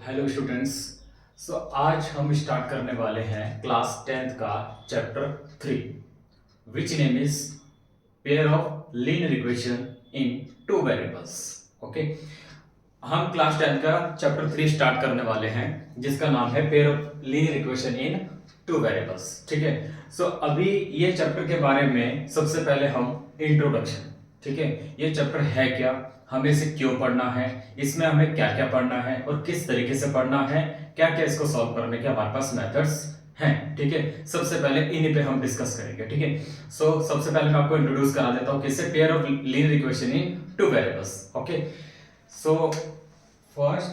Hello students. आज हम start करने वाले हैं क्लास 10th का chapter 3 which name is pair of linear equation in two variables. Okay, हम क्लास 10th का चैप्टर 3 स्टार्ट करने वाले हैं जिसका नाम है pair of linear equation in two variables. ठीक है, अभी ये चैप्टर के बारे में सबसे पहले हम इंट्रोडक्शन, ठीक है, ये चैप्टर है क्या, हमें इसे क्यों पढ़ना है, इसमें हमें क्या क्या पढ़ना है और किस तरीके से पढ़ना है, क्या क्या इसको सॉल्व करने के हमारे पास मेथड्स हैं। ठीक है, सबसे पहले इन्हीं पे हम डिस्कस करेंगे। ठीक है, सबसे पहले मैं आपको इंट्रोड्यूस करा देता हूं किससे, pair of linear equation in two variables. Okay, first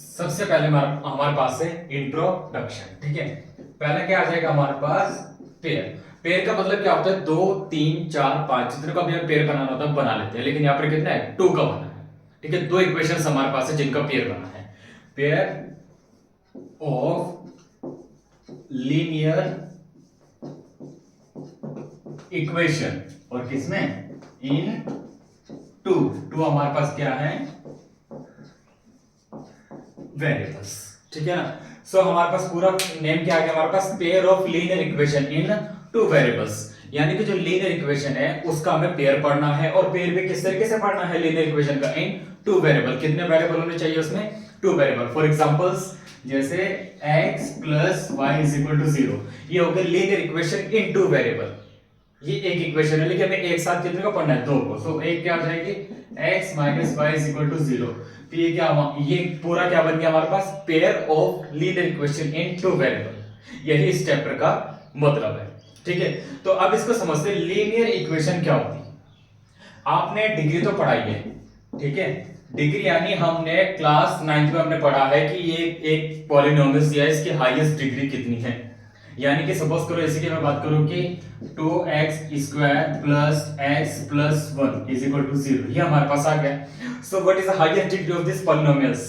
सबसे पहले हमारे पास है इंट्रोडक्शन। ठीक है, पहले क्या आ जाएगा हमारे पास, पेयर। पेयर का मतलब क्या होता है, 2 3 4 5 जितने का भी हमें पेयर बनाना होता है बना लेते हैं, लेकिन यहाँ पर कितना है, 2 का बना है। ठीक है, 2 इक्वेशंस हमारे पास है जिनका पेयर बना है। पेयर ऑफ लीनियर इक्वेशन और किसमें, इन टू हमारे पास क्या है, वेरिएबल्स। ठीक है ना, हमारे पास पूरा नेम क्या आ गया हमारे पास, pair of linear equation in two variables. यानी कि जो लीनियर इक्वेशन है उसका हमें पेयर पढ़ना है, और पेयर भी किस तरीके से पढ़ना है लीनियर इक्वेशन का, इन टू वेरिएबल। कितने वेरिएबल होने चाहिए उसमें, 2 वेरिएबल। फॉर एग्जांपल्स जैसे x + y = 0, ये हो गया linear equation in two variable. ये एक इक्वेशन है, लेकिन हमें एक साथ कितने को पढ़ना है, 2 को। एक क्या आ जाएगी, x - y = 0। तो ये क्या हुआ, ये पूरा क्या बन गया हमारे पास, pair of linear equation in two variable. यही इस चैप्टर का मतलब है। ठीक है, तो अब इसको समझते हैं, लीनियर इक्वेशन क्या होती है। आपने डिग्री तो पढ़ाई है, ठीक है, डिग्री यानी हमने क्लास 9th में हमने पढ़ा है कि ये एक पॉलिनोमियल दिया है, इसकी हाईएस्ट डिग्री कितनी है। यानी कि सपोज करो, इसी की मैं बात करूं कि 2x² + x + 1 = 0, ये हमारे पास आ गया। So what is the highest degree of this polynomials,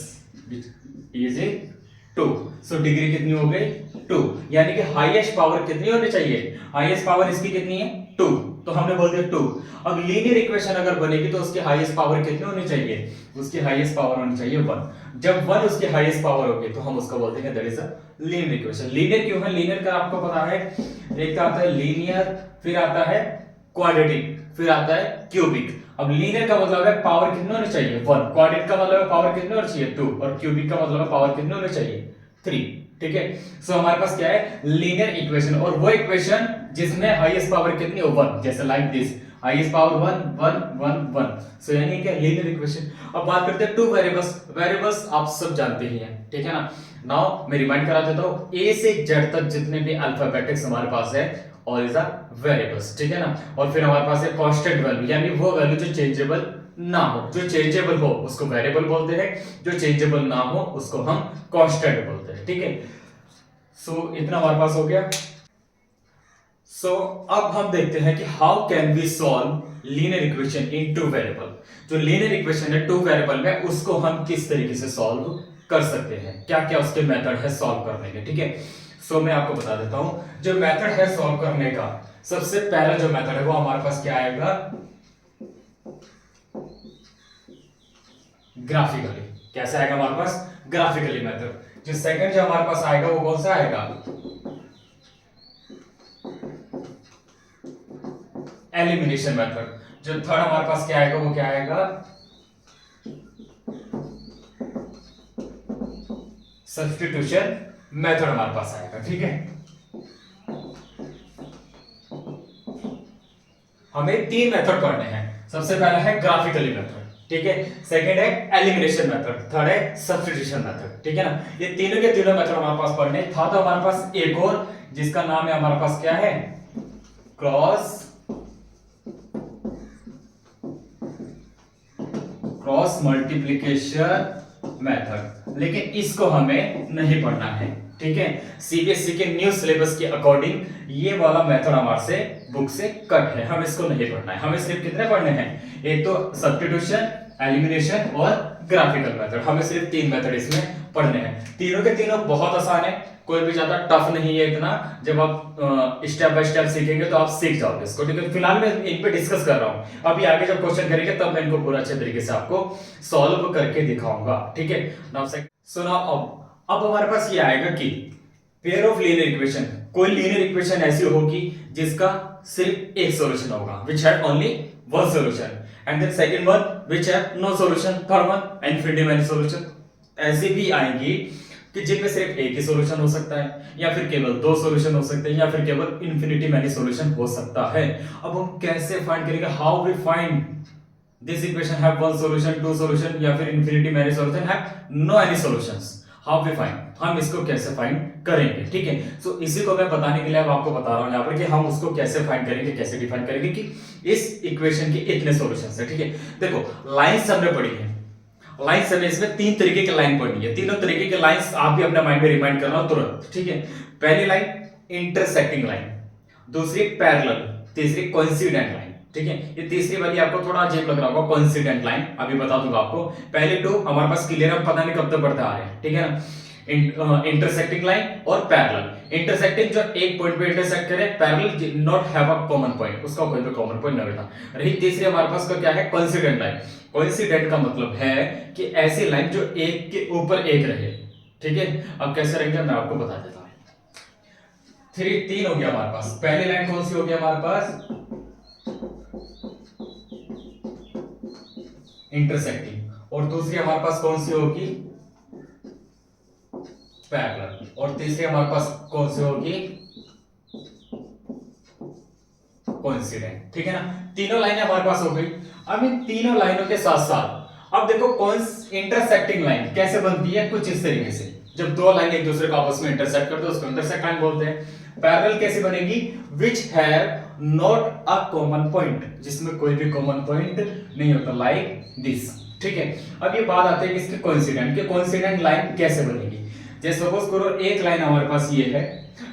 is it 2। So degree कितनी हो गई, 2। यानी कि हाईएस्ट पावर कितनी होनी चाहिए, हाईएस्ट पावर इसकी कितनी है, 2। तो हमने बोल दिया 2। अब लीनियर इक्वेशन अगर बनेगी तो उसकी हाईएस्ट पावर कितनी होनी चाहिए, उसकी हाईएस्ट पावर होनी चाहिए 1। जब 1 उसकी हाईएस्ट पावर होगी तो हम उसको बोलते हैं that is a linear equation. Linear क्यों है, लीनियर का आपको पता है, एक का आता है लीनियर, फिर आता है क्वाड्रेटिक, फिर आता है क्यूबिक। अब लीनियर का मतलब है पावर कितनी होनी चाहिए, 1। क्वाड्रेटिक का मतलब है पावर कितनी होनी चाहिए, 2। और क्यूबिक का मतलब है पावर कितनी होनी चाहिए, 3। ठीक है, हमारे पास क्या है, लीनियर इक्वेशन, और वो इक्वेशन जिसमें हाईएस्ट पावर कितनी हो, 1। जैसे लाइक दिस, हाईएस्ट पावर 1 1 1 1। यानी क्या, लीनियर इक्वेशन। अब बात करते हैं टू वेरिएबल्स। वेरिएबल्स आप सब जानते ही हैं, ठीक है ना। नाउ मैं रिमाइंड करा देता हूं, ए से जेड तक जितने भी अल्फाबेटिक्स हमारे पास है, ऑल इज आर वेरिएबल्स। ठीक है ना, और फिर हमारे पास है कांस्टेंट वैल्यू, यानी वो वैल्यू जो चेंजेबल ना हो। जो चेंजेबल हो उसको वेरिएबल बोलते हैं, जो चेंजेबल ना हो उसको हम कांस्टेंट बोलते हैं। ठीक है, इतना हमारे पास हो गया। अब हम देखते हैं कि how can we solve linear equation in two variable. जो लीनियर इक्वेशन है टू वेरिएबल में, उसको हम किस तरीके से सॉल्व कर सकते हैं, क्या क्या उसके मेथड है सॉल्व करने के। ठीक है, मैं आपको बता देता हूं, जो मेथड है सॉल्व करने का, सबसे पहला जो मेथड है वो हमारे पास क्या आएगा, ग्राफिकली। कैसे आएगा हमारे पास, ग्राफिकली मेथड। जो सेकंड जो हमारे पास आएगा वो कौन सा आएगा, एलिमिनेशन मेथड। जो थर्ड हमारे पास क्या आएगा वो क्या आएगा, सब्स्टिट्यूशन मेथड हमारे पास आएगा। ठीक है, हमें 3 मेथड पढ़ने हैं। सबसे पहला है ग्राफिकली मेथड, ठीक है, सेकंड है एलिमिनेशन मेथड, थर्ड है सब्स्टिट्यूशन मेथड। ठीक है ना, ये तीनों के तीनों मेथड हमारे पास पढ़ने था। तो हमारे पास एक और जिसका नाम है हमारे पास क्या है, क्रॉस मल्टीप्लिकेशन मेथड, लेकिन इसको हमें नहीं पढ़ना है। ठीक है, सीबीएसई के न्यू सिलेबस के अकॉर्डिंग ये वाला मेथड हमारे से बुक से कट है, हम इसको नहीं पढ़ना है। हमें सिर्फ कितने पढ़ने हैं, एक तो सब्स्टिट्यूशन, एलिमिनेशन और ग्राफिकल मेथड। हमें सिर्फ 3 मेथड इसमें पढ़ने हैं। तीनों के तीनों बहुत आसान है, कोई भी ज्यादा टफ नहीं है इतना। जब आप स्टेप बाय स्टेप सीखेंगे तो आप सीख जाओगे इसको, ठीक है। फिलहाल मैं इन पे डिस्कस कर रहा हूँ, अभी आगे जब क्वेश्चन करेंगे तब मैं इनको पूरा अच्छे तरीके से आपको सॉल्व करके दिखाऊंगा, ठीक है। नाउ सो नाउ अब हमारे पास ये आएगा कि पेयर ऑफ लीनियर इक्वेशन, कोई लीनियर इक्वेशन ऐसी होगी जिसका सिर्फ एक सॉल्यूशन होगा, which have only one solution, and then second one which have no solution, third one infinity many solution। ऐसी भी आएंगी कि जिनमें सिर्फ एक ही सॉल्यूशन हो सकता है, या फिर केवल दो सॉल्यूशन हो सकते हैं, या फिर केवल इन्फिनिटी मैनी सॉल्यूशन हो सकता है। अब हम कैसे फाइंड करेंगे, how we find this equation have one solution, two solution, या फिर infinity many solution have no any solutions, how we find, हम इसको कैसे फाइंड करेंगे, ठीक है। सो इसी को मैं बताने के लिए अब आपको बता रहा हूं यहां पर कि हम उसको कैसे फाइंड करेंगे, कैसे डिफाइन करेंगे कि इस इक्वेशन के इतने सॉल्यूशंस है, ठीक है। देखो लाइंस हमने पढ़ी है, लाइंस हमें इसमें तीन तरीके की लाइन पढ़नी है, तीनों तरीके के लाइंस आप भी अपने माइंड में रिमाइंड करना तुरंत, ठीक है। पहली लाइन इंटरसेक्टिंग लाइन, दूसरी पैरेलल, तीसरी कोइंसिडेंट लाइन, ठीक है। ये तीसरी वाली आपको थोड़ा अजीब लग रहा होगा, कोइंसिडेंट लाइन, अभी बता दूंगा आपको। पहले दो हमारे पास क्लियर है, पता नहीं कब तक पढ़ते आ रहे हैं, ठीक है ना। इंटरसेक्टिंग लाइन और पैरेलल। इंटरसेक्टिंग जो एक पॉइंट पे इंटरसेक्ट करे, parallel not have a common point, उसका कोई भी कॉमन पॉइंट नहीं होता। रही तीसरी हमारे पास का क्या है, कोइंसिडेंट लाइन। कोइंसिडेंट का मतलब है कि ऐसी लाइन जो एक के ऊपर एक रहे, ठीक है। अब कैसे रहेंगे मैं आपको बता देता हूं। तीन हो गया हमारे पास। पहली लाइन कौन सी हो गई हमारे पास, इंटरसेक्टिंग, और दूसरी हमारे पास कौन सी होगी, पैरेलल, और तीसरी हमारे पास कौन सी होगी, कोइंसिडेंट, ठीक है ना। तीनों लाइनें हमारे पास हो गई। अब इन तीनों लाइनों के साथ साथ अब देखो इंटरसेक्टिंग लाइन कैसे बनती है, कुछ इस तरीके से। जब दो लाइन एक दूसरे को आपस में इंटरसेक्ट करते हैं उसको इंटरसेक्ट लाइन बोलते हैं। पैरेलल कैसे बनेगी, which have not a common point, जिसमें कोई भी कॉमन पॉइंट नहीं होता, लाइक दिस, ठीक है। अब ये बात आती है कि इसके कोइंसिडेंट के, कोइंसिडेंट लाइन कैसे बनेगी। जैसे सपोज करो एक लाइन हमारे पास ये है,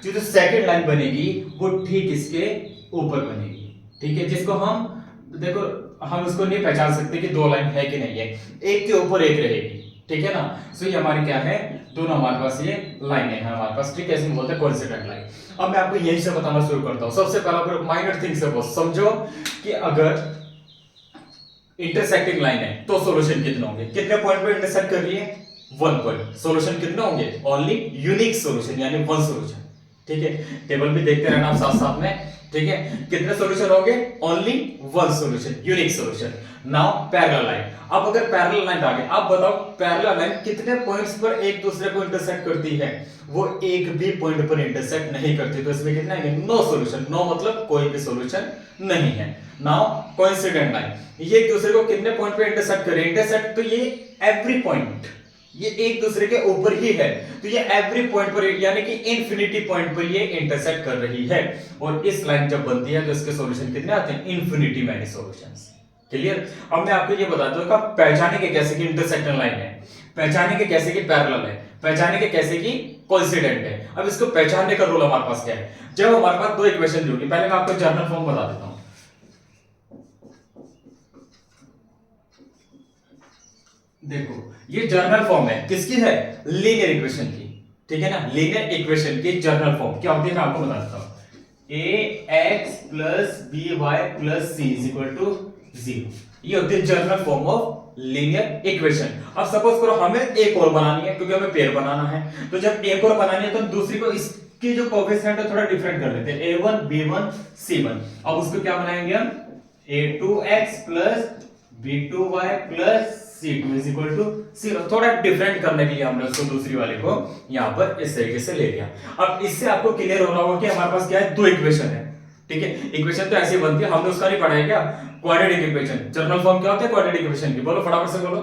जो सेकंड लाइन बनेगी वो ठीक इसके ऊपर बनेगी, ठीक है। जिसको हम देखो हम उसको नहीं पहचान सकते कि दो लाइन है कि नहीं है, एक के ऊपर एक रहेगी, ठीक है ना। सो ये हमारी क्या है, दोनों हमारे पास ये लाइनें हैं हमारे पास, ठीक है। इसमें बोलते हैं कोइंसिडेंट लाइन। अब मैं आपको यही से बताना शुरू करता हूं। सबसे पहला माइनर थिंग से समझो कि अगर इंटरसेक्टिंग लाइन है तो सॉल्यूशन कितने होंगे, कितने पॉइंट पे इंटरसेक्ट कर रही है, वन पॉइंट। सॉल्यूशन कितने होंगे, ओनली यूनिक सॉल्यूशन, यानी वन सॉल्यूशन, ठीक है। टेबल भी देखते रहना आप साथ साथ में, ठीक है। कितने सॉल्यूशन होंगे, only one solution, unique solution. Now parallel line. अब अगर पैरेलल लाइन आ गई, आप बताओ पैरेलल लाइन कितने पॉइंट्स पर एक दूसरे को इंटरसेक्ट करती है, वो एक भी पॉइंट पर इंटरसेक्ट नहीं करती, तो इसमें कितना है, नो सॉल्यूशन। नो मतलब कोई भी सॉल्यूशन नहीं है। नाउ कोइंसिडेंट लाइन, ये एक दूसरे को कितने पॉइंट पे इंटरसेक्ट करे, इंटरसेक्ट तो ये एवरी पॉइंट, ये एक दूसरे के ऊपर ही है, तो ये एवरी पॉइंट पर यानी कि इंफिनिटी पॉइंट पर ये इंटरसेक्ट कर रही है। और इस लाइन जब बनती है तो इसके सॉल्यूशन कितने आते हैं, इंफिनिटी मैनी सॉल्यूशंस। क्लियर। अब मैं आपको ये बता दूं कि पहचाने के कैसे कि इंटरसेक्टिंग लाइन है, पहचाने के कैसे कि पैरेलल है, पहचाने के कैसे कि कोइंसिडेंट है। अब इसको पहचानने का रूल हमारे पास क्या है, जब हमारे पास दो इक्वेशन होगी, पहले मैं आपको जर्नल फॉर्म बता देता हूं। देखो ये जर्नल फॉर्म है, किसकी है, लीनियर इक्वेशन की, ठीक है ना। लीनियर इक्वेशन की जर्नल फॉर्म क्या होती है मैं आपको बता देता हूं। ax plus by plus c is equal to 0, ये होती है journal form of linear equation. अब सपोज करो हमें एक और बनानी है, क्योंकि हमें पेयर बनाना है, तो जब एक और बनानी है तो दूसरी को इसके जो कोएफिशिएंट है थोड़ा डिफरेंट कर देते हैं, a1 b1 c1। अब उसको क्या बनाएंगे हम, a2x plus b2y plus c2 is equal to 0। थोड़ा डिफरेंट करने के लिए हमने उसको दूसरी वाले को यहां पर इस तरीके से ले लिया। अब इससे आपको क्लियर हो रहा होगा कि हमारे पास क्या है, दो इक्वेशन है, ठीक है। इक्वेशन तो ऐसी बनती है, हमने उसका नहीं पढ़ा है क्या, क्वाड्रेटिक इक्वेशन। जनरल फॉर्म क्या होता है क्वाड्रेटिक इक्वेशन की, बोलो फटाफट से बोलो।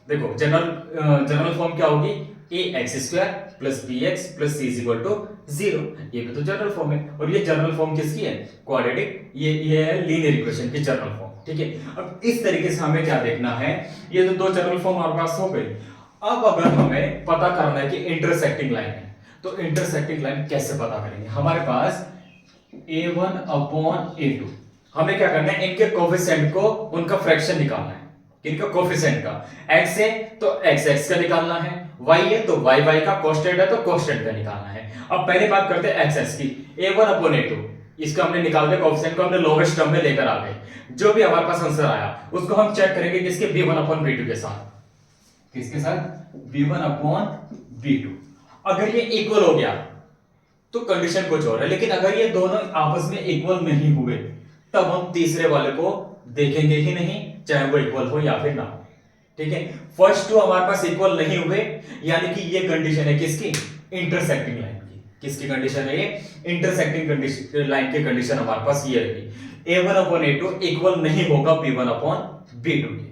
देखो जनरल फॉर्म क्या होगी, ax² plus bx plus c is equal to 0, ये भी तो जनरल फॉर्म है। और ये जनरल फॉर्म किसकी है, क्वाड्रेटिक, ये है लीनियर इक्वेशन की जनरल फॉर्म, ठीक है। अब इस तरीके से हमें क्या देखना है, ये तो दो जनरल फॉर्म हमारे पास हो गई। अब अगर हमें पता करना है कि इंटरसेक्टिंग लाइन है, तो इंटरसेक्टिंग लाइन कैसे पता करेंगे। हमारे पास a1 अपॉन a2, हमें क्या करना है, इनके कोएफिशिएंट को उनका फ्रैक्शन निकालना है, किनका, कोफिशिएंट का। x है तो x का निकालना है, y है तो y का, कोस्टेंट है तो कोस्टेंट का निकालना है। अब पहले बात करते हैं x की, a1/a2 इसका हमने निकाल दिया, कोफिशिएंट को हमने लोवेस्ट टर्म में लेकर आ गए। जो भी हमारे पास आंसर आया उसको हम चेक करेंगे किसके, b1/b2 के साथ। किसके साथ, b1/b2। अगर ये इक्वल हो गया तो कंडीशन कुछ और है, लेकिन अगर ये दोनों आपस में इक्वल नहीं हुए तब हम तीसरे वाले को देखेंगे ही नहीं, चाहे वो इक्वल हो या फिर ना हो। ठीक है, फर्स्ट टू हमारे पास इक्वल नहीं हुए, यानी कि ये कंडीशन है किसकी, इंटरसेक्टिंग लाइन की। किसकी कंडीशन है ये, इंटरसेक्टिंग कंडीशन लाइन की कंडीशन हमारे पास ये रही, a1/a2 इक्वल नहीं होगा b1/b2 की।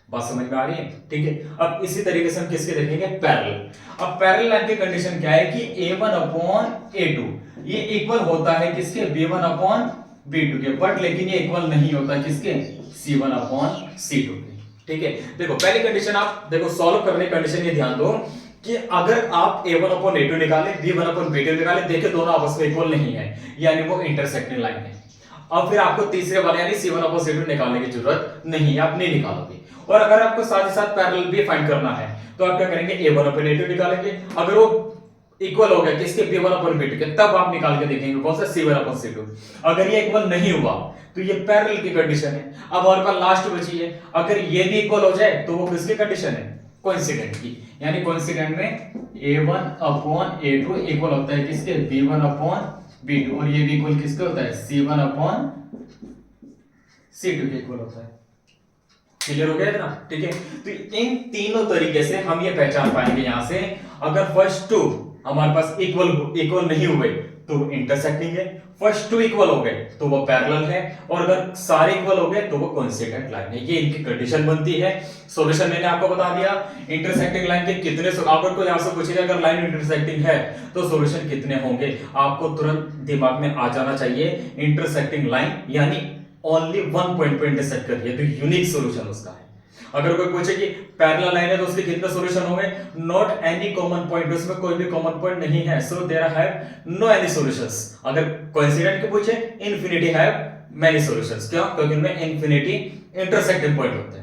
बात समझ में आ रही है? ठीक है, अब इसी तरीके से हम किसके देखेंगे, पैरेलल। अब पैरेलल लाइन की कंडीशन क्या है कि a1/a2 ये इक्वल होता है किसके, b1/b2 के, बट लेकिन ये इक्वल नहीं होता किसके, c1/c2 के। ठीक है, देखो पहली कंडीशन आप देखो सॉल्व करने कंडीशन ये ध्यान दो कि अगर आप a1/a2 निकाले, b1/b2 निकाले, देखे दोनों आपस में इक्वल नहीं है, यानी वो इंटरसेक्टिंग लाइन है। अब फिर आपको तीसरे वाले यानी c1/c2 निकालने की जरूरत नहीं है, आप नहीं निकालोगे। और अगर आपको साथ ही साथ पैरेलल भी फाइंड करना है तो आप क्या करेंगे, a1/a2 निकालेंगे, अगर वो इक्वल हो गया किसके, b1/b2 के, तब आप निकाल के देखेंगे कौन सा, c1/c2। अगर ये इक्वल नहीं हुआ तो ये पैरेलल की कंडीशन है। अब हमारे पास लास्ट बची है, अगर ये भी इक्वल हो जाए तो वो किसकी कंडीशन है, कोइंसिडेंट की। यानी कोइंसिडेंट में a1/a2 इक्वल होता है किसके, b1/b2, और ये भी इक्वल किसके होता है, c1/c2 के इक्वल होता है। क्लियर हो गया ना? ठीक है, तो इन तीनों तरीके से हम ये पहचान पाएंगे यहां से, अगर फर्स्ट टू हमारे पास इक्वल नहीं हुए तो इंटरसेक्टिंग है, फर्स्ट टू इक्वल हो गए तो वो पैरेलल है, और अगर सारे इक्वल हो गए तो वो कोइंसिडेंट लाइन है। ये इनकी कंडीशन बनती है। सॉल्यूशन मैंने आपको बता दिया, इंटरसेक्टिंग लाइन के कितने, अगर कोई आपसे पूछेगा अगर लाइन इंटरसेक्टिंग है तो सॉल्यूशन कितने होंगे, आपको तुरंत दिमाग में आ जाना चाहिए इंटरसेक्टिंग लाइन यानी ओनली वन पॉइंट पे इंटरसेक्ट कर रही है, तो यूनिक सॉल्यूशन उसका है। अगर कोई पूछे कि पैरेलल लाइन है तो उसके कितने सॉल्यूशन होंगे, नॉट एनी कॉमन पॉइंट, उसमें कोई भी कॉमन पॉइंट नहीं है, so there have no any solutions. अगर कोइंसिडेंट के पूछे, इन्फिनिटी हैव मेनी सॉल्यूशंस। क्यों? क्योंकि इनमें इन्फिनिटी इंटरसेक्टिंग पॉइंट होते हैं।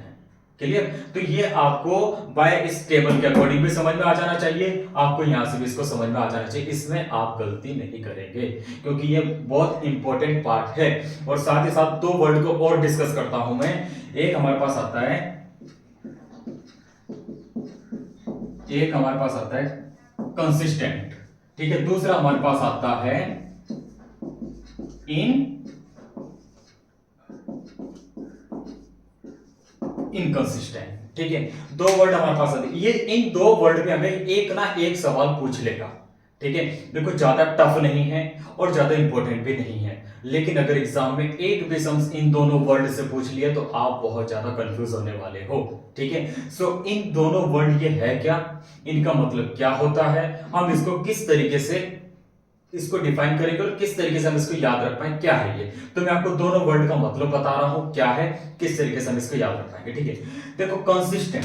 क्लियर? तो ये आपको बाय इस टेबल के अकॉर्डिंग भी समझ में आ जाना चाहिए, आपको यहां से भी इसको समझ में आ जाना चाहिए। इसमें आप गलती नहीं करेंगे क्योंकि ये बहुत इंपॉर्टेंट पार्ट है। और साथ ही साथ दो वर्ड को और डिस्कस करता हूं मैं। एक हमारे पास आता है कंसिस्टेंट, ठीक है, दूसरा हमारे पास आता है इनकंसिस्टेंट। ठीक है, दो वर्ड हमारे पास आते हैं। ये इन दो वर्ड में हमें एक ना एक सवाल पूछ लेगा। ठीक है, देखो ज्यादा टफ नहीं है और ज्यादा इंपॉर्टेंट भी नहीं है, लेकिन अगर एग्जाम में एक भी सम्स इन दोनों वर्ड से पूछ लिया तो आप बहुत ज्यादा कंफ्यूज होने वाले हो। ठीक है, सो इन दोनों वर्ड ये है क्या, इनका मतलब क्या होता है, हम इसको किस तरीके से इसको डिफाइन करेंगे और किस तरीके से हम इसको याद रख पाएंगे, क्या है ये। तो मैं आपको दोनों वर्ड का मतलब बता रहा हूं क्या है, किस तरीके से हम इसको याद रख पाएंगे। ठीक है, देखो कंसिस्टेंट।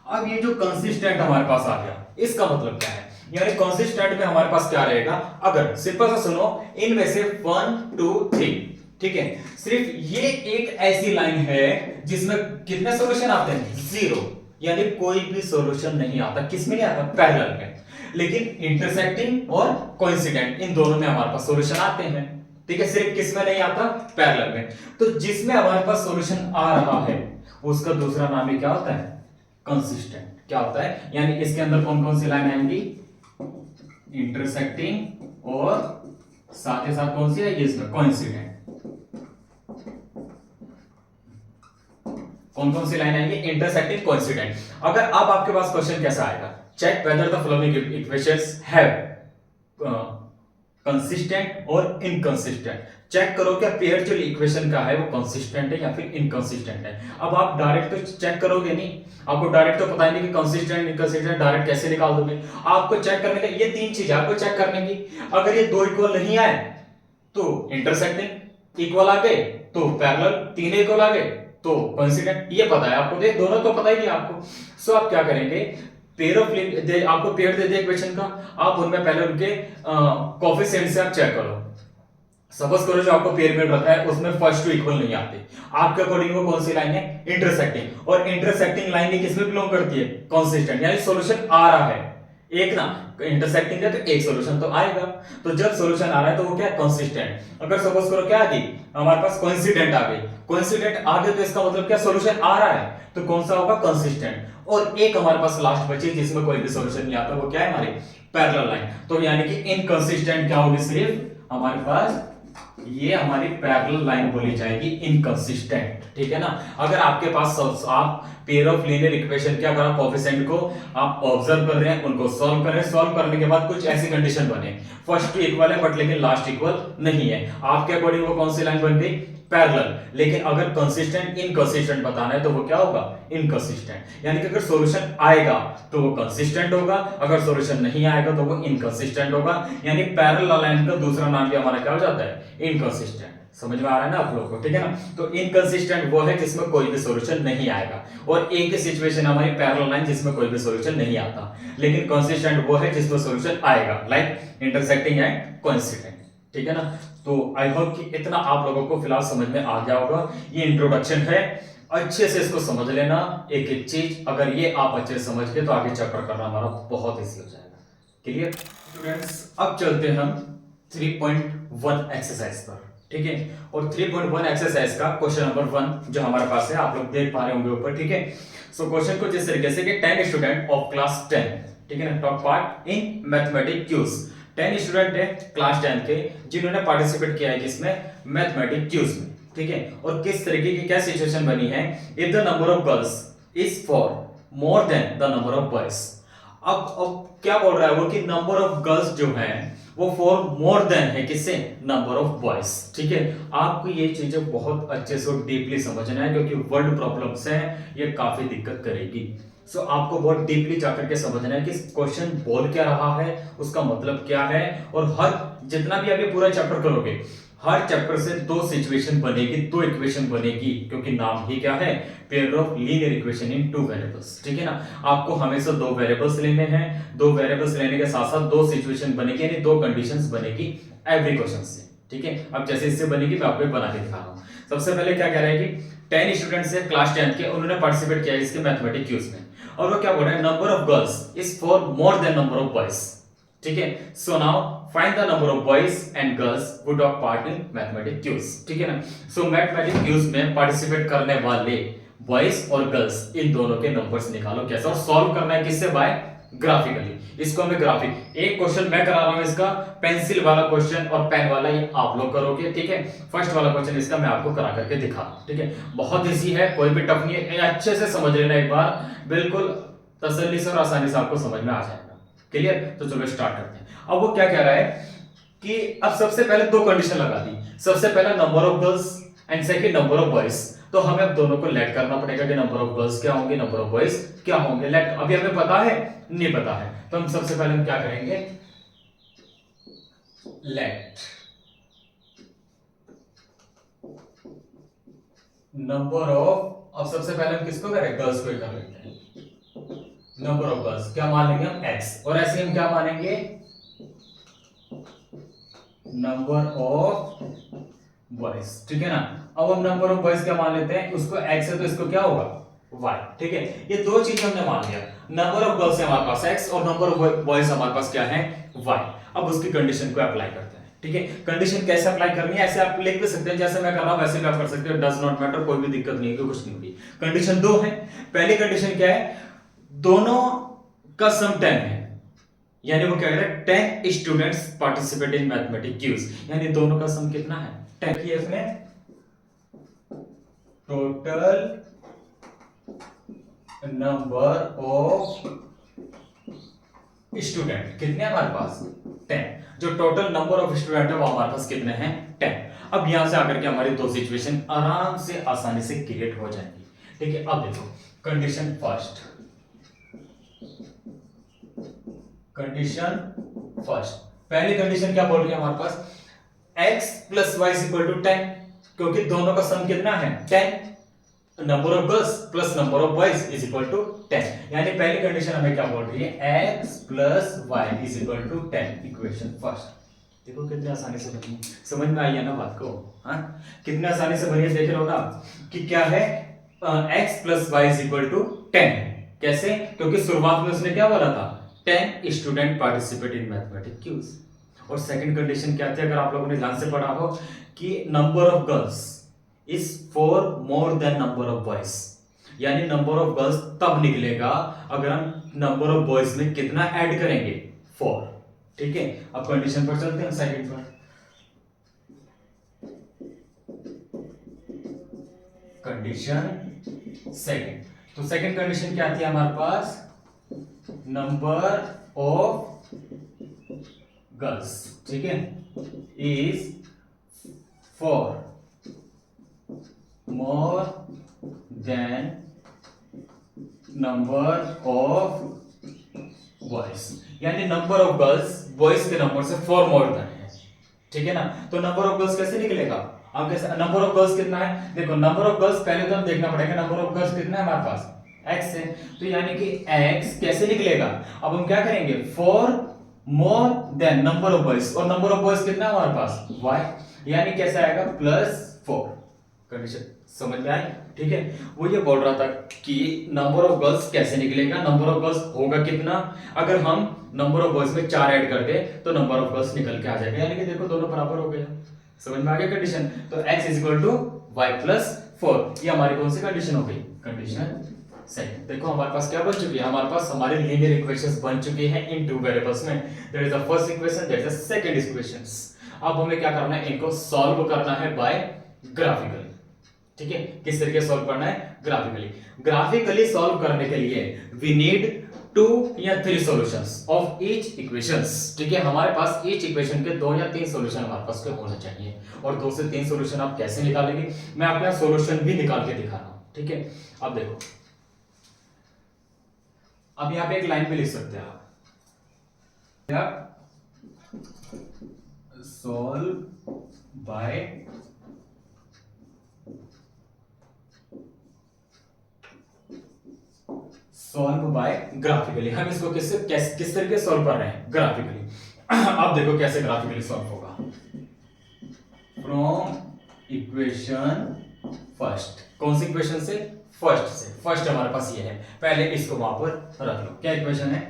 अब ये जो कंसिस्टेंट हमारे पास आ गया, इसका मतलब क्या है, यानी कंसिस्टेंट में हमारे पास क्या रहेगा, अगर सिंपल सा सुनो, इनमें से 1 2 3, ठीक है, सिर्फ ये एक ऐसी लाइन है जिसमें कितने सॉल्यूशन आते हैं, 0, यानी कोई भी सॉल्यूशन नहीं आता। किसमें नहीं आता, पैरेलल में। लेकिन इंटरसेक्टिंग और कोइंसिडेंट इन दोनों में हमारे पास सॉल्यूशन आते हैं। ठीक है, सिर्फ किसमें नहीं आता, पैरेलल में। तो जिसमें हमारे पास सॉल्यूशन आ रहा है उसका दूसरा नाम ही क्या होता है, कंसिस्टेंट। क्या होता है, यानी इसके अंदर कौन कौन सी लाइन आएंगी, इंटरसेक्टिंग और साथ ही साथ कौन सी है, ये इसमें कोइंसिडेंट। कौन कौन सी लाइन आएंगी, इंटरसेक्टिंग, कोइंसिडेंट। अगर अब आपके पास क्वेश्चन कैसा आएगा, check whether the following equations have consistent और इनकंसिस्टेंट। चेक करो क्या पेयर जो इक्वेशन का है वो कंसिस्टेंट है या फिर इनकंसिस्टेंट है। अब आप डायरेक्ट तो चेक करोगे नहीं, आपको डायरेक्ट तो पता ही नहीं कि कंसिस्टेंट इनकंसिस्टेंट डायरेक्ट कैसे निकाल दोगे। आपको चेक करने का ये तीन चीज आपको चेक करने की, अगर ये दो इक्वल नहीं आए तो इंटरसेक्टिंग, इक्वल आ गए तो पैरेलल, तीन इक्वल आ गए तो कोइंसिडेंट। ये पता है आपको, देख दोनों तो पता ही नहीं आपको। सो आप क्या करेंगे, पेयर ऑफ आपको पेयर दे दिया इक्वेशन का, आप उनमें पहले उनके कोएफिशिएंट से आप चेक करो। सपोज करो जो आपको पेयर मिल रखा है उसमें फर्स्ट टू इक्वल नहीं आते, आपके अकॉर्डिंग वो कौन सी लाइन है? इंटरसेक्टिंग। और इंटरसेक्टिंग लाइन ही किसमें बिलोंग करती है? कंसिस्टेंट, यानी सॉल्यूशन आ रहा है एक ना, इंटरसेक्टिंग है तो एक सॉल्यूशन तो आएगा। तो जब सॉल्यूशन आ रहा है तो वो क्या है? कंसिस्टेंट। अगर सपोज करो क्या आ गई हमारे पास? कोइंसिडेंट आ गई। कोइंसिडेंट आ गई तो इसका मतलब क्या? सॉल्यूशन आ रहा है, तो कौन सा होगा? कंसिस्टेंट। और एक हमारे पास लास्ट बची जिसमें कोई भी सॉल्यूशन नहीं आता, वो क्या है? हमारी पैरेलल लाइन। तो यानी कि इनकंसिस्टेंट क्या होगी? सिर्फ हमारे पास ये हमारी पैरेलल लाइन बोली जाएगी इनकंसिस्टेंट, ठीक है ना। अगर आपके पास आप पेयर ऑफ लीनियर इक्वेशन क्या करा, कोएफिशिएंट को आप ऑब्जर्व कर रहे हैं, उनको सॉल्व कर रहे हैं, सॉल्व करने के बाद कुछ ऐसी कंडीशन बने, फर्स्ट टू इक्वल है बट लेकिन लास्ट इक्वल नहीं है, आपके अकॉर्डिंग वो कौन सी लाइन बन गई? पैरेलल। लेकिन अगर कंसिस्टेंट इनकंसिस्टेंट बताना है तो वो क्या होगा? इनकंसिस्टेंट। यानी कि अगर सॉल्यूशन आएगा तो वो कंसिस्टेंट होगा, अगर सॉल्यूशन नहीं आएगा तो वो इनकंसिस्टेंट होगा। यानी पैरेलल लाइन का दूसरा नाम भी हमारा क्या हो जाता है? इनकंसिस्टेंट। समझ में आ रहा है ना आप लोगों को? ठीक है ना। तो इनकंसिस्टेंट वो है जिसमें कोई भी सॉल्यूशन नहीं आएगा, और एक ही सिचुएशन हमारी पैरेलल लाइन जिसमें कोई भी सॉल्यूशन नहीं आता। लेकिन कंसिस्टेंट वो है जिसमें सॉल्यूशन आएगा, लाइक इंटरसेक्टिंग एंड कोइंसिडेंट, ठीक है ना। तो आई होप कि इतना आप लोगों को फिलहाल समझ में आ गया होगा। ये इंट्रोडक्शन है, अच्छे से इसको समझ लेना एक एक चीज। अगर ये आप अच्छे से समझ गए तो आगे चैप्टर करना हमारा बहुत इजी हो जाएगा। Clear students? अब चलते हैं हम 3.1 एक्सरसाइज पर, ठीक है। और 3.1 एक्सरसाइज का क्वेश्चन नंबर 1 जो हमारे पास है, आप लोग देख पा रहे होंगे ऊपर, ठीक है। सो क्वेश्चन को जिस तरीके से कि 10 स्टूडेंट ऑफ क्लास 10, ठीक है ना, took part in mathematics quiz. 10 student है क्लास 10 के जिन्होंने पार्टिसिपेट किया है किसमें? मैथमेटिक्स क्यूज में, ठीक है। और किस तरीके की क्या सिचुएशन बनी है? If the number of girls is four more then the number of boys. अब क्या बोल रहा है वो कि नंबर ऑफ गर्ल्स जो है वो फॉर मोर देन है किससे? नंबर ऑफ बॉयज, ठीक है। आपको ये चीजें बहुत अच्छे से डीपली समझना है क्योंकि वर्ड प्रॉब्लम्स है, ये काफी दिक्कत करेगी। सो आपको बहुत डीपली जाकर के समझना है कि क्वेश्चन बोल क्या रहा है, उसका मतलब क्या है। और हर जितना भी आप ये पूरा चैप्टर करोगे, हर चैप्टर से दो सिचुएशन बनेगी, दो इक्वेशन बनेगी, क्योंकि नाम ही क्या है? Pair of linear equation in two variables, ठीक है ना। आपको हमेशा दो वेरिएबल्स लेने हैं, दो वेरिएबल्स लेने के साथ साथ दो सिचुएशन बनेगी, यानी दो कंडीशंस बनेगी एवरी क्वेश्चन से, ठीक है। अब जैसे इससे बनेगी मैं आपको बना के दिखा रहा हूं। सबसे पहले क्या कह रहा है कि 10 स्टूडेंट्स है क्लास 10 के, उन्होंने पार्टिसिपेट किया इसके मैथमेटिक्स क्यूज में, और वो क्या बोल रहे हैं? Number of girls is four more than number of boys, ठीक है। So now find the number of boys and girls who took part in mathematics quiz, ठीक है ना। सो मैथमेटिक्स क्यूज में पार्टिसिपेट करने वाले बॉयज और गर्ल्स इन दोनों के नंबर्स निकालो। कैसे? और सॉल्व करना है किससे? By graphically. इसको हमें ग्राफिक, एक क्वेश्चन मैं करा रहा हूं इसका, पेंसिल वाला क्वेश्चन और पेन वाला ये आप लोग करोगे, ठीक है। फर्स्ट वाला क्वेश्चन इसका मैं आपको करा करके दिखा, ठीक है। बहुत इजी है, कोई भी टफ नहीं है, अच्छे से समझ लेना एक बार, बिल्कुल तसल्ली से और आसानी से आपको समझ में आ जाएगा। क्लियर? तो चलो स्टार्ट करते हैं। अब वो क्या कह रहा है कि अब सबसे पहले दो कंडीशन लगा दी। सबसे पहला number of girls and second number of boys. तो हमें अब दोनों को लेट करना पड़ेगा कि नंबर ऑफ गर्ल्स क्या होंगे, नंबर ऑफ बॉयज क्या होंगे। लेट अभी हमें पता है? नहीं पता है। तो हम सबसे पहले हम क्या करेंगे? लेट नंबर ऑफ, अब सबसे पहले हम किसको करें? गर्ल्स को ही कर लेते हैं। नंबर ऑफ गर्ल्स क्या मान लेंगे हम? x, और ऐसे हम क्या मानेंगे? नंबर ऑफ बॉयज, ठीक है ना। अब हम नंबर ऑफ बॉयज क्या मान लेते हैं? उसको x है तो इसको क्या होगा? y, ठीक है। ये दो चीज हमने मान लिया, नंबर ऑफ गर्ल्स है हमारे पास x और नंबर ऑफ बॉयज हमारे पास क्या है? y। अब उसकी कंडीशन को अप्लाई करते हैं, ठीक है। कंडीशन कैसे अप्लाई करनी है? ऐसे आप लिख भी सकते हैं, जैसे मैं कर रहा हूं वैसे भी आप कर सकते हो, डज नॉट मैटर, कोई भी दिक्कत नहीं है, कुछ नहीं होगी। कंडीशन दो है। पहली कंडीशन क्या है? दोनों का सम 10 है, यानी वो क्या कह रहा है? 10 students participate in mathematics quiz, यानी दोनों का सम कितना है? 10 की इसमें टोटल नंबर ऑफ स्टूडेंट कितने हैं हमारे पास? 10। जो टोटल नंबर ऑफ स्टूडेंट है वो हमारे पास कितने हैं? 10। अब यहां से आकर के हमारी दो सिचुएशन आराम से आसानी से क्रिएट हो जाएंगी, ठीक है। अब देखो कंडीशन फर्स्ट, कंडीशन फर्स्ट, पहली कंडीशन क्या बोल रही है हमारे पास? x plus Y equal to 10, क्योंकि दोनों का सम कितना है? 10। Number of girls plus number of boys is equal to 10, यानी पहली कंडीशन हमें क्या बोल रही है? x plus Y is equal to 10, equation first. देखो कितने आसानी से बनी है, समझ में आई है ना बात को? हाँ, कितने आसानी से बनी है, देख रहे हो ना कि क्या है, x plus Y is equal to 10। कैसे? क्योंकि शुरुआत में उसने क्या बोला था, 10 student participate in mathematics quiz. और सेकंड कंडीशन क्या थी, अगर आप लोगों ने ध्यान से पढ़ा हो, कि number of girls is 4 more than number of boys, यानी नंबर ऑफ गर्ल्स तब निकलेगा अगर हम नंबर ऑफ बॉयज में कितना ऐड करेंगे, 4। ठीक है, अब कंडीशन पर चलते हैं, सेकंड पर। कंडीशन सेकंड, तो सेकंड कंडीशन क्या थी हमारे पास, नंबर ऑफ गर्ल्स, ठीक है, is 4 more than number of boys, यानी नंबर ऑफ गर्ल्स बॉयज के नंबर से 4 मोर देन है। ठीक है ना, तो नंबर ऑफ गर्ल्स कैसे निकलेगा, अब कैसे, नंबर ऑफ गर्ल्स कितना है, देखो नंबर ऑफ गर्ल्स पहले तो हम देखना पड़ेगा नंबर ऑफ गर्ल्स कितना है हमारे पास, x है, तो यानी कि x कैसे निकलेगा, अब हम क्या करेंगे, 4 मोर देन नंबर ऑफ बॉयज, और नंबर ऑफ बॉयज कितना है हमारे पास, y, यानी कैसे आएगा, +4। कंडीशन समझ में आई? ठीक है, वो ये बोल रहा था कि नंबर ऑफ गर्ल्स कैसे निकलेगा, नंबर ऑफ गर्ल्स होगा कितना, अगर हम नंबर ऑफ बॉयज में 4 ऐड कर दे तो नंबर ऑफ गर्ल्स निकल के आ जाएगा, यानी कि देखो दोनों बराबर हो गए। समझ में आ गया कंडीशन? तो x is equal to Y plus 4, ये हमारी कौन सी कंडीशन हो गई, कंडीशन सेकंड। देखो हमारे पास क्या बन चुकी है, हमारे पास हमारे लीनियर इक्वेशंस बन चुकी हैं इन 2 वेरिएबल्स में, that is the first equation, that is the second equations. अब हमें क्या करना है, इनको सॉल्व करना है बाय ग्राफिकली। ठीक है, किस तरीके से सॉल्व करना है, ग्राफिकली। ग्राफिकली सॉल्व करने के लिए वी नीड 2 या 3 सॉल्यूशंस ऑफ ईच इक्वेशंस। ठीक है, हमारे पास ईच इक्वेशन के 2 या 3 सॉल्यूशन हमारे पास के होने चाहिए, और 2 से 3 सॉल्यूशन आप कैसे निकालेंगे, मैं आपको यहां सॉल्यूशन भी निकाल के दिखा रहा हूं। ठीक है, अब देखो, अब यहां पे एक लाइन भी लिख सकते हैं आप, solve by solve by graphically. हम इसको किस तरीके से सॉल्व कर रहे हैं, ग्राफिकली। अब देखो कैसे ग्राफिकली सॉल्व होगा, फ्रॉम इक्वेशन फर्स्ट, कौन सी इक्वेशन से, फर्स्ट से। फर्स्ट हमारे पास ये है, पहले इसको वहां पर रख लो, क्या इक्वेशन है,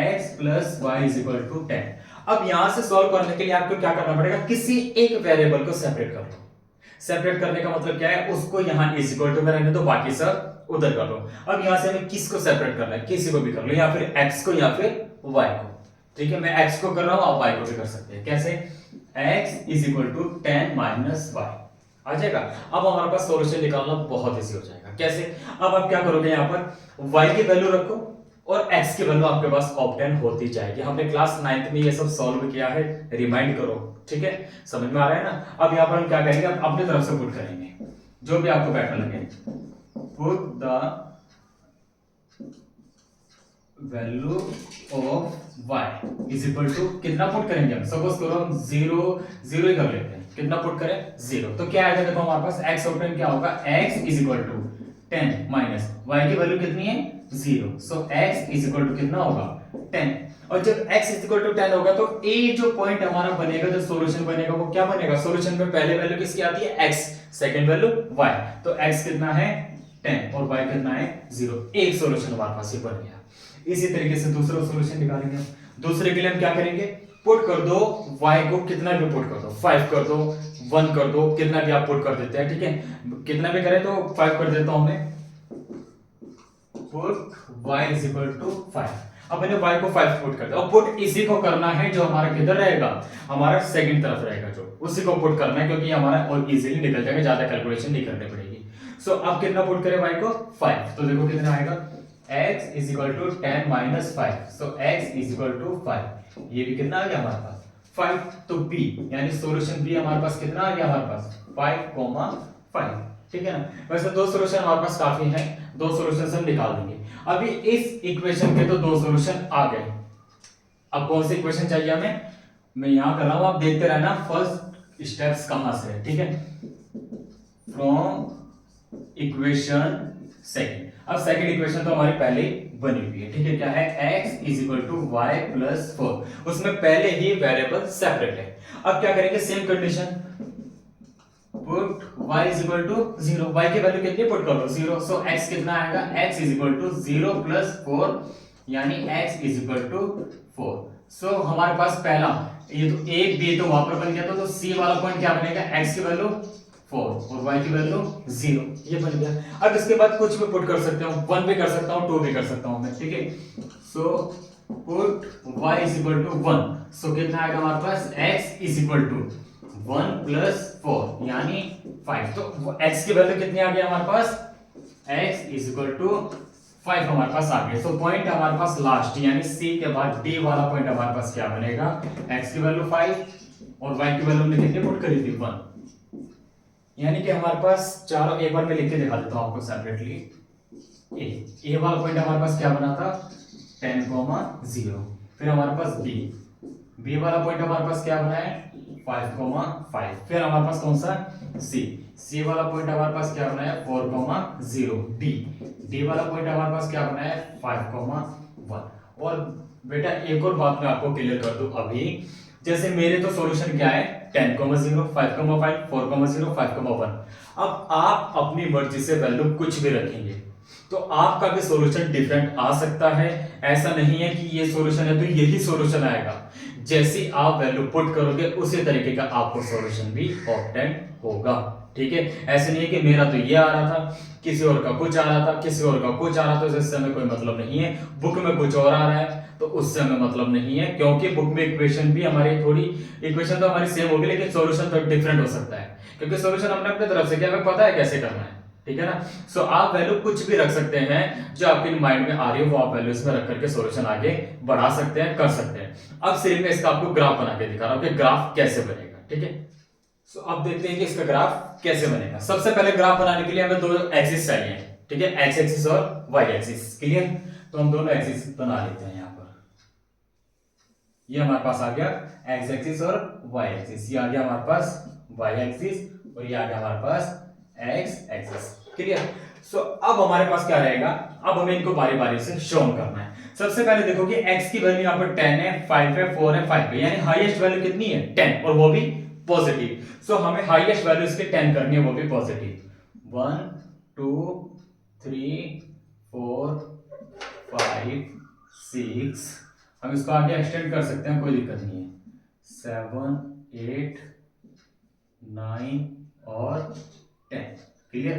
x plus Y is equal to 10। अब यहां से सॉल्व करने के लिए आपको क्या करना पड़ेगा, किसी एक वेरिएबल को सेपरेट कर लो। सेपरेट करने का मतलब क्या है, उसको यहां इज इक्वल टू में रहने दो, बाकी सब उधर कर लो। अब यहां से हमें किसको सेपरेट करना है, किसी को भी कर लो, या फिर x को या फिर y को। ठीक है, मैं x को कर रहा हूं, आप y को भी कर सकते हैं। कैसे, x is equal to 10 minus Y आ जाएगा। अब हमारे पास सॉल्यूशन निकालना बहुत इजी हो जाएगा। कैसे, अब आप क्या करोगे, यहां पर y की वैल्यू रखो और x की वैल्यू आपके पास ऑब्टेन होती जाएगी। हमने क्लास 9th में ये सब सॉल्व किया है, रिमाइंड करो। ठीक है, समझ में आ रहा है ना? अब यहां पर हम क्या करेंगे, अब अपनी तरफ से पुट करेंगे जो भी आपको बेटर लगे। Put the value of y is equal to, कितना पुट करेंगे हम, सपोज करो हम 0 0 ही कर लेते हैं, कितना पुट करें, 0। तो क्या आएगा, देखो हमारे पास x ऑब्टेन क्या होगा, x is equal to 10 minus y की वैल्यू कितनी है, 0। So x is equal to कितना होगा, 10। और जब x इज इक्वल टू 10 होगा तो a जो पॉइंट हमारा बनेगा, जो सॉल्यूशन बनेगा, वो क्या बनेगा, सॉल्यूशन में पहले वैल्यू किसकी आती है, x, सेकंड वैल्यू y। तो x कितना है 10 और y कितना है 0। एक सॉल्यूशन हमारे पास ये बन गया। इसी तरीके से दूसरा सॉल्यूशन निकालेंगे। दूसरे के लिए हम क्या करेंगे, पुट कर दो y को, कितना भी पुट कर दो, 5 कर दो, 1 कर दो, कितना भी आप पुट कर देते हैं। ठीक है, कितना भी करें तो 5 कर देता हूं मैं, put y is equal to 5। अब मैंने y को 5 पुट कर दिया, और पुट इसी को करना है जो हमारा किधर रहेगा, हमारा सेकंड तरफ रहेगा, जो उसी को पुट करना है, क्योंकि हमारा और इजीली निकल जाएगा, ज्यादा कैलकुलेशन नहीं करनी पड़ेगी। सो अब कितना पुट करें y को, 5। तो देखो कितना आएगा, x is equal to 10 minus 5। So x is equal to 5। ये भी कितना आ गया हमारे पास, 5। तो b यानी सॉल्यूशन b हमारे पास कितना आ गया, हमारे पास 5,5। ठीक है ना? वैसे 2 सॉल्यूशन हमारे पास काफी हैं, 2 सॉल्यूशन हम निकाल देंगे। अभी इस इक्वेशन के तो 2 सॉल्यूशन आ गए। अब कौन सी इक्वेशन चाहिए हमें, मैं यहां कर रहा हूं, आप देखते रहना फर्स्ट स्टेप्स कहां से है। ठीक है, फ्रॉम इक्वेशन सेकंड। अब सेकंड इक्वेशन तो हमारी पहले ही बनी हुई है, ठीक है, क्या है, x is equal to Y plus 4, उसमें पहले ही वेरिएबल सेपरेट है। अब क्या करेंगे, same condition, put y is equal to 0, y की वैल्यू कितनी पुट करो 0, सो x कितना आएगा, x is equal to 0 plus 4, यानी x is equal to 4। So हमारे पास पहला ये तो a b तो वहां पर बन गया, तो c वाला पॉइंट क्या बनेगा, x की वैल्यू 4 और y की वैल्यू 0, ये बन गया। अब इसके बाद कुछ भी पुट कर सकते हो, 1 भी कर सकता हूं, 2 भी कर सकता हूं मैं, ठीक है। So put y is equal to 1, so कितना आएगा हमारे पास, x is equal to 1 plus 4 यानी 5, तो x की वैल्यू कितनी आ गई हमारे पास, x इज इक्वल टू 5 हमारे पास आ गए। तो पॉइंट हमारे पास लास्ट यानी c के बाद d वाला पॉइंट हमारे पास क्या बनेगा, x की वैल्यू 5 और y की वैल्यू हमने कितनी पुट करी थी 1, यानी कि हमारे पास चारों, एक बार मैं लिख के दिखा देता हूं आपको सेपरेटली। ए वाला पॉइंट हमारे पास क्या बना था 10,0, फिर हमारे पास बी वाला पॉइंट हमारे पास क्या बना है 5,5, फिर हमारे पास कौन सा सी वाला पॉइंट हमारे पास क्या बना है 4,0, डी वाला पॉइंट हमारे पास क्या बना है 5,1। और बेटा एक और बात मैं आपको क्लियर कर दूं अभी, जैसे मेरे तो सॉल्यूशन क्या है 10,0, 5,5, 4,0, 5,1। अब आप अपनी मर्जी से वैल्यू कुछ भी रखेंगे तो आपका भी सॉल्यूशन डिफरेंट आ सकता है। ऐसा नहीं है कि ये सॉल्यूशन है तो यही सॉल्यूशन आएगा, जैसी आप वैल्यू पुट करोगे उसी तरीके का आपको सॉल्यूशन भी ऑब्टेन होगा, ठीक है। ऐसे नहीं है कि मेरा तो ये आ रहा था, किसी और का कुछ आ रहा था, किसी और का कुछ आ रहा था, तो इससे हमें कोई मतलब नहीं है। बुक में कुछ और आ रहा है तो उससे हमें मतलब नहीं है, क्योंकि बुक में इक्वेशन भी हमारी थोड़ी, इक्वेशन तो हमारी सेम होगी लेकिन सॉल्यूशन तो डिफरेंट हो सकता है, क्योंकि सॉल्यूशन हमने अपने तरफ से किया, हमें पता है कैसे करना है, ठीक है ना। सो आप वैल्यू कुछ भी रख सकते हैं जो आपके माइंड में आ रही है, वो आप वैल्यू इसमें रख करके सॉल्यूशन आगे बढ़ा सकते हैं, कर सकते हैं। अब सिर्फ मैं इसका आपको ग्राफ बना के दिखा रहा हूं कि ग्राफ कैसे बनेगा, ठीक है। सो अब देखते हैं कि इसका ग्राफ कैसे बनेगा। सबसे पहले ग्राफ बनाने के लिए हमें दो एक्सिस चाहिए, ठीक है, एक्स एक्सिस और वाई एक्सिस, क्लियर। तो हम दोनों एक्सिस बना लेते हैं। यहाँ पर ये हमारे पास आ गया एक्स एक्सिस और वाई एक्सिस, ये आ गया हमारे पास वाई एक्सिस और ये आ गया हमारे पास एक्स एक्सिस, क्लियर। सो अब हमारे पास क्या रहेगा, अब हमें इनको बारी बारी से शो करना है। सबसे पहले देखो कि x की वैल्यू यहाँ पर 10 है, 5 है, 4 है, 5 है, यानी हाईएस्ट वैल्यू कितनी है 10 और वो भी पॉजिटिव। सो हमें हाईएस्ट वैल्यू इसके 10 करनी है, वो भी पॉजिटिव। 1 2 3 4 5 6, हम इसको आगे एक्सटेंड कर सकते हैं, कोई दिक्कत नहीं है, 7 8 9 और 10, क्लियर।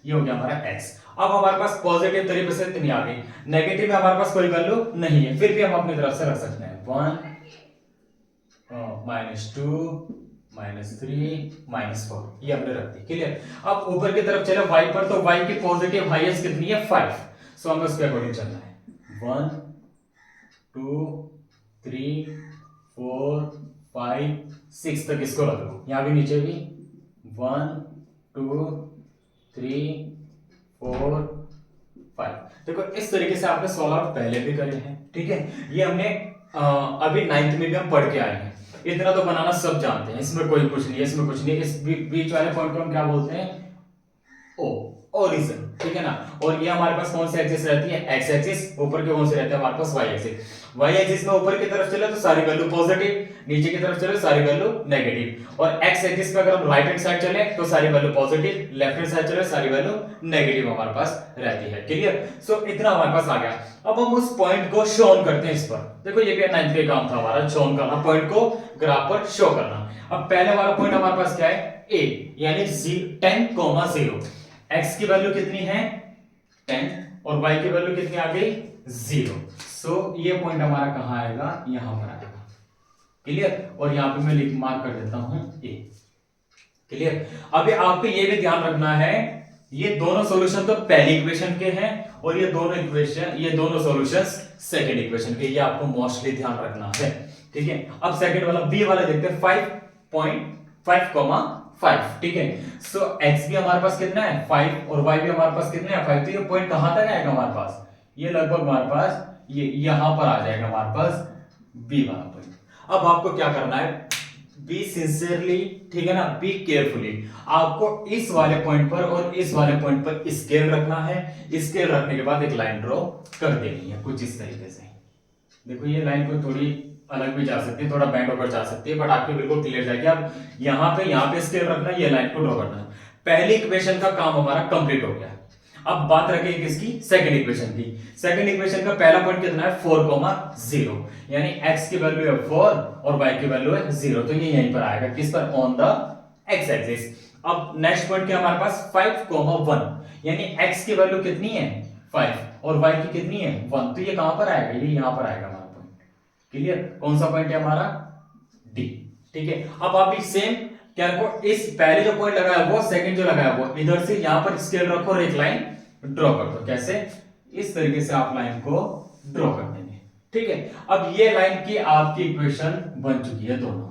ये हो गया हमारा x। अब हमारे पास पॉजिटिव तरीके से इतनी आ गई, नेगेटिव में हमारे पास कोई वैल्यू नहीं है, फिर भी हम अपनी तरफ से रख सकते हैं 1 -2 -3 -4, ये हमने रख दी, क्लियर। अब ऊपर की तरफ चले y पर, तो y की पॉजिटिव हाईएस्ट कितनी है 5, सो हमें उसके अकॉर्डिंग चलना है 1 2 3 4 5 6 तक इसको रख दो, यहां भी नीचे भी 1 2 3 4 5। देखो इस तरीके से आपने सॉल्व आउट पहले भी करे हैं, ठीक है। ये हमने अभी 9th में भी हम पढ़ के आए हैं, इतना तो बनाना सब जानते हैं, इसमें कोई कुछ नहीं है, इसमें कुछ नहीं है। इस बीच वाले पॉइंट को हम क्या बोलते हैं ओ, ओरिजिन, ठीक है ना। और ये हमारे पास कौन सी एक्सिस रहती है एक्स एक्सिस, ऊपर के कौन से रहते हैं हमारे पास वाई एक्सिस। वाई एक्सिस में ऊपर की तरफ चले तो सारी वैल्यू पॉजिटिव, नीचे की तरफ चले सारी वैल्यू नेगेटिव, और एक्स एक्सिस पे अगर हम राइट हैंड साइड चले तो सारी value positive, left hand side चले सारी वैल्यू नेगेटिव हमारे पास रहती है, क्लियर। सो इतना हमारे पास आ गया। अब हम उस पॉइंट को शो ऑन करते हैं इस पर, देखो ये भी 9th का काम था हमारा, शो ऑन करना, पॉइंट को ग्राफ पर शो करना। अब पहले वाला पॉइंट हमारे पास क्या है a, यानी 10,0, x की वैल्यू कितनी है 10 और y की वैल्यू कितनी आ गई 0। सो ये पॉइंट हमारा कहां आएगा, यहां पर आएगा, क्लियर। और यहां पे मैं लिख मार्क कर देता हूं a, क्लियर। अभी आपको ये भी ध्यान रखना है, ये दोनों सॉल्यूशन तो पहली इक्वेशन के हैं और ये दोनों सॉल्यूशंस सेकंड इक्वेशन के, ये आपको मोस्टली ध्यान रखना है, ठीक है। अब सेकंड वाला बी वाला देखते हैं 5.5, ठीक है। सो x भी हमारे पास कितना है 5 और y भी हमारे पास कितना है 5, तो ये पॉइंट कहां तक आएगा हमारे पास, ये लगभग हमारे पास ये यहां पर आ जाएगा हमारे पास b वाला पॉइंट। अब आपको क्या करना है, बी सिंसियरली ठीक है ना, बी केयरफुली। आपको इस वाले पॉइंट पर और इस वाले पॉइंट पर स्केल रखना है। स्केल रखने के बाद एक लाइन ड्रॉ कर देनी है कुछ इस तरीके से। देखो ये लाइन को थोड़ी अलग भी जा सकती है, थोड़ा बैंड होकर जा सकती है, बट आपके बिल्कुल क्लियर जाएगी। अब यहाँ पे स्केल रखना है, ये लाइन को ड्रॉ करना है। पहली इक्वेशन का काम हमारा कंप्लीट हो गया। अब बात रखें किसकी, सेकंड इक्वेशन की। सेकंड इक्वेशन का पहला पॉइंट कितना है, 4,0, यानी x की वैल्यू है 4 और y की वैल्यू है 0, तो ये यहीं पर आएगा, किस पर, ऑन द x एक्सिस। अब नेक्स्ट पॉइंट क्या हमारे पास, 5,1, यानी x की वैल्यू कितनी है 5 और y की कितनी है 1, तो ये कहां पर आएगा, ये यहां पर आएगा हमारा पॉइंट। क्लियर, कौन सा पॉइंट है हमारा, डी। ठीक है, अब आप भी सेम क्या रखो, इस पहले जो पॉइंट लगाया वो, सेकंड जो लगाया वो, इधर से यहां पर स्केल रखो और एक लाइन ड्रॉ कर दो। कैसे, इस तरीके से आप लाइन को ड्रॉ कर देंगे। ठीक है, अब ये लाइन की आपकी इक्वेशन बन चुकी है दोनों,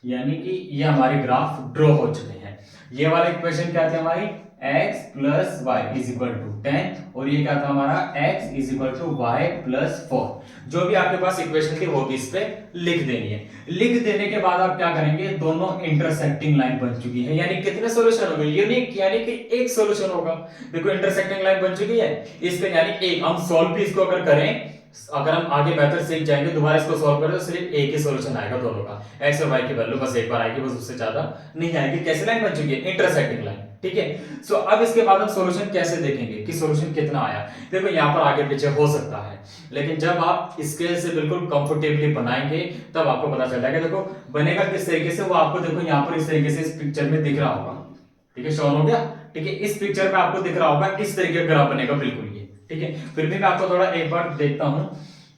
यानी कि ये हमारे ग्राफ ड्रॉ हो चुके हैं। ये वाला इक्वेशन क्या थी हमारी, x plus Y is equal to 10, और ये क्या था हमारा, x is equal to Y plus 4। जो भी आपके पास इक्वेशन थी वो भी इस पे लिख देनी है। लिख देने के बाद आप क्या करेंगे, दोनों इंटरसेक्टिंग लाइन बन चुकी है, यानी कितने सॉल्यूशन हो गए, यूनिक, यानी कि एक सॉल्यूशन होगा। देखो इंटरसेक्टिंग लाइन बन चुकी है इस पे, यानी एक, हम सॉल्व भी इसको अगर करें, अगर हम आगे मेथड सीख जाएंगे, दोबारा इसको सॉल्व करें, तो सिर्फ एक ही सॉल्यूशन आएगा दोनों का, x और y की वैल्यू बस एक बार आएगी, बस उससे ज्यादा नहीं आएगी। कैसे लाइन बन चुकी है, इंटरसेक्टिंग लाइन। ठीक है, सो अब इसके बाद हम सॉल्यूशन कैसे देखेंगे कि सॉल्यूशन कितना आया। देखो यहाँ पर आगे पीछे हो सकता है, लेकिन जब आप स्केल से बिल्कुल कंफर्टेबली बनाएंगे तब आपको पता चल जाएगा। देखो बनेगा किस तरीके से, वो आपको देखो यहाँ पर इस तरीके से इस पिक्चर में दिख रहा होगा। ठीक है, शॉन हो गया। ठीक है, इस पिक्चर में आपको दिख रहा होगा इस तरीके का ग्राफ बनेगा बिल्कुल ये। ठीक है, फिर भी मैं आपको थोड़ा एक बार देखता हूं।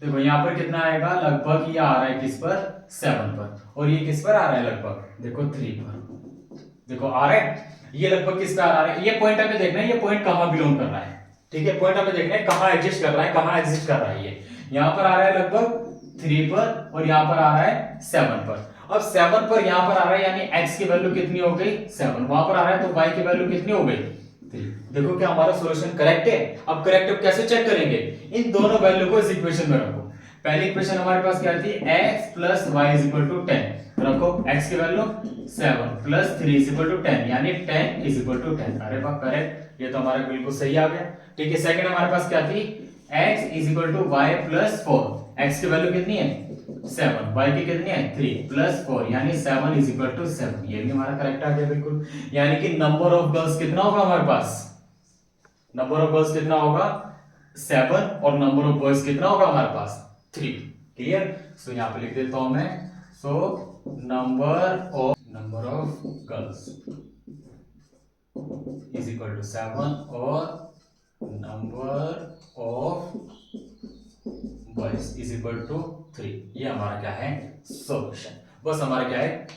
देखो यहाँ पर कितना आएगा, लगभग ये आ रहा है किस पर, 7 पर, और ये किस पर आ रहा है, लगभग देखो 3 पर। देखो आ रहा है, ये लगभग किस पर आ रहा है, ये पॉइंट हमें देखना है, ये पॉइंट कहां बिलोंग कर रहा है। ठीक है, पॉइंट हमें देखना है कहां एग्जिस्ट कर रहा है, कहां एग्जिस्ट कर रहा है। ये यहाँ पर आ रहा है लगभग 3 पर, और यहाँ पर आ रहा है 7 पर। अब 7 पर यहाँ पर आ रहा है, यानी x की वैल्यू कितनी हो गई 7, वहां पर आ रहा है, तो y की वैल्यू कितनी हो गई 3। देखो क्या हमारा सॉल्यूशन करेक्ट है। अब करेक्ट अब कैसे चेक करेंगे, इन दोनों वैल्यू को इस इक्वेशन में रखो। पहली इक्वेशन हमारे पास क्या थी, x plus Y is equal to 10, रखो x की value 7 plus 3 is equal to 10, यानी 10 इज इक्वल टू 10। अरे वाह, करेक्ट, ये तो हमारा बिल्कुल सही आ गया। ठीक है, सेकंड हमारे पास क्या थी, x is equal to Y plus 4, x की वैल्यू कितनी है 7, y की कितनी है 3 प्लस 4, यानी 7 इज इक्वल टू 7। ये भी हमारा करेक्ट आ गया बिल्कुल। यानी कि नंबर ऑफ गर्ल्स कितना होगा हमारे पास, नंबर ऑफ गर्ल्स कितना होगा 7, और नंबर ऑफ बॉयज कितना होगा हमारे पास 3। क्लियर, सो यहां पे लिख देता हूं मैं, so number of girls is equal to 7 और number of boys is equal to 3। ये हमारा क्या है, सॉल्यूशन। बस हमारा क्या है,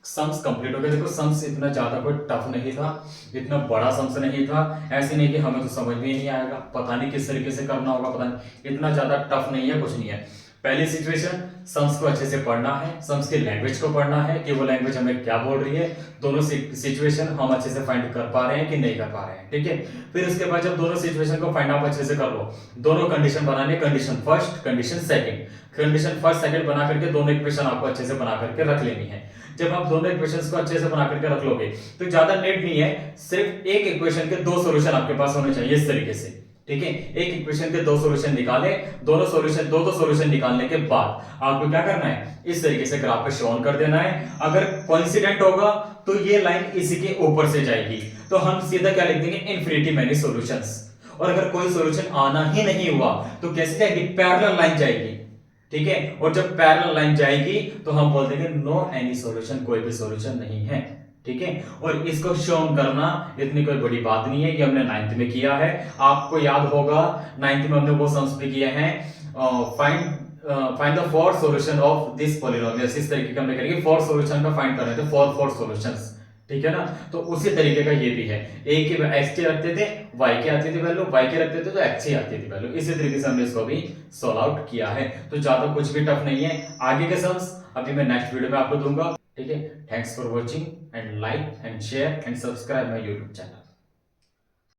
सम्स कंप्लीट हो गए। देखो सम्स इतना ज्यादा कोई टफ नहीं था, इतना बड़ा सम्स नहीं था। ऐसे नहीं कि हमें तो समझ में ही नहीं आएगा, पता नहीं किस तरीके से करना होगा, पता नहीं, इतना ज्यादा टफ नहीं है, कुछ नहीं है। पहली सिचुएशन, सम्स को अच्छे से पढ़ना है, सम्स की लैंग्वेज को पढ़ना है कि वो लैंग्वेज हमें क्या बोल रही है। दोनों सिचुएशन हम अच्छे से फाइंड कर पा रहे हैं कि नहीं कर पा रहे हैं। ठीक है, फिर उसके बाद जब दोनों सिचुएशन को फाइंड आउट अच्छे से कर लो, दोनों कंडीशन बनाने, condition first, condition second. Condition first second बना करके दोनों इक्वेशन आपको अच्छे से बना करके रख लेनी है। जब आप दोनों इक्वेशंस को अच्छे से बना करके रख लोगे तो ज्यादा नेट नहीं है, सिर्फ एक इक्वेशन के 2 सॉल्यूशन आपके पास होने चाहिए इस तरीके से। ठीक है, एक इक्वेशन के 2 सॉल्यूशन निकाले, दोनों सॉल्यूशन दो सॉल्यूशन निकालने के बाद आपको क्या करना है, इस तरीके से ग्राफ पे शोन कर देना है। अगर कोइंसिडेंट होगा तो ये लाइन इसी के ऊपर से जाएगी, तो हम सीधा क्या लिख देंगे, इनफिनिटी मैनी सॉल्यूशंस। और अगर कोई सॉल्यूशन आना ही नहीं हुआ तो कैसे जाएगी, पैरेलल लाइन जाएगी। ठीक है, और जब पैरेलल लाइन जाएगी तो हम बोल देंगे नो एनी सॉल्यूशन, कोई भी सॉल्यूशन नहीं है। ठीक है, और इसको शोन करना इतनी कोई बड़ी बात नहीं है, ये हमने 9th में किया है। आपको याद होगा 9th में हमने वो सम्स भी किए हैं, find the 4 solution of this polynomials. इस तरीके का हमने करेंगे, 4 सॉल्यूशन का फाइंड करने थे, 4 सॉल्यूशंस। ठीक है ना, तो उसी तरीके का ये भी है। एक के x के रखते थे, y के आती थी वैल्यू, y के रखते थे तो x की आती थी वैल्यू। इसी तरीके से हमने इसको भी सॉल्व आउट किया है, तो ज्यादा कुछ भी टफ नहीं है। आगे के सम्स अभी मैं नेक्स्ट वीडियो में आपको दूंगा। ठीक है, thanks for watching and like and share and subscribe my YouTube channel.